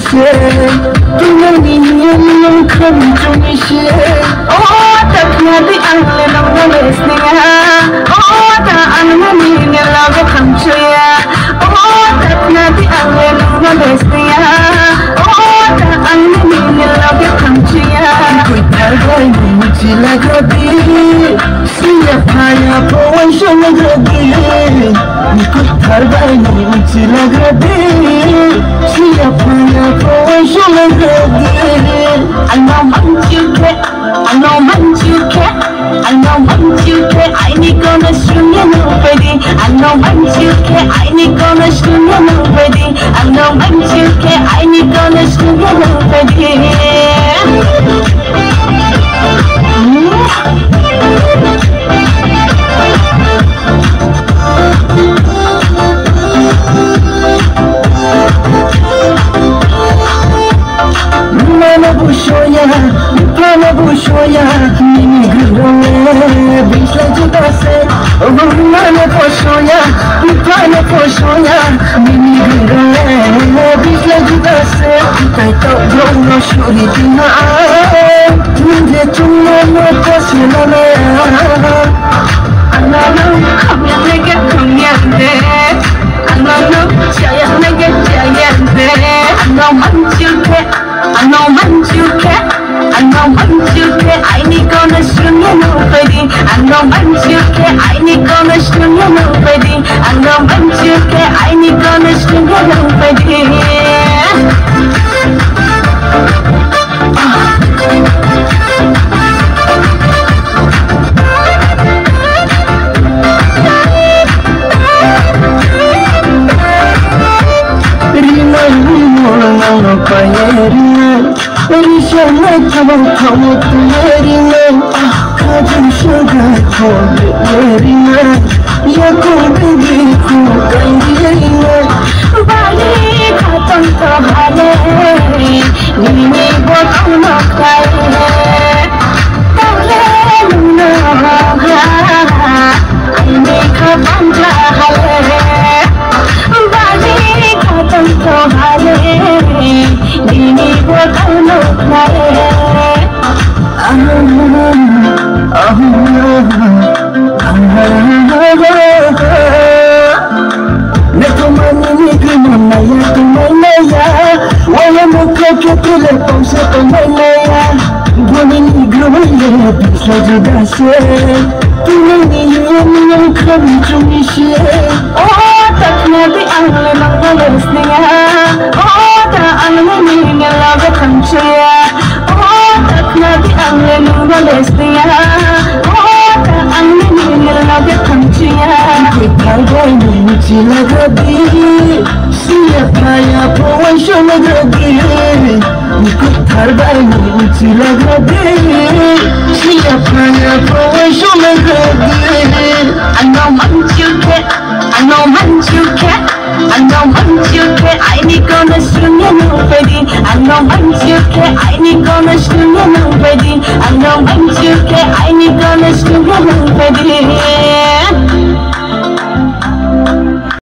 se tunani yang kami cumi se oh tak nadi angle nang lesninga oh ta anani ngelago kamchuya oh tak nadi angle nang lesninga oh ta anani ngelago kamchuya kuitar gai muci lagadi siapa ya pawan shalagadi kuitar gai muci lagadi siapa ya pawan shalagadi I know once you care, I know once you care, I know once you care, I need gonna swing you nobody. I know once you care, I need gonna swing you nobody. I know once you care, I need gonna swing you nobody. Mana bushoya, mini gurone, bisla juda se. Mana bushoya, mini gurone, bisla juda se. Tai to blono shuri dina, minde chunna no kasina na. Anano kamya nege kamyande, anano chaya nege chayande. I know once you care, I know once you care, I know once you care, I need gonna swing you nobody. I know once you care, I need gonna swing you nobody. I know once you care, I need gonna swing you nobody. Rishana kamu tumerina, kajam suga komerina, ya komebi ku kairina. Bali katam to hale, nini bokam no kare, tale luna ha, ini katam hale. Bali katam to hale, nini bokam no kare. Siapa ya pawan shalagadi, kuitar gai muci lagadi. Siapa ya pawan shalagadi. I know once you care, I know once you care, I know once you care, I need gonna swing you nobody. I know once you care, I need gonna swing you nobody. I know once you care, I need gonna swing you nobody.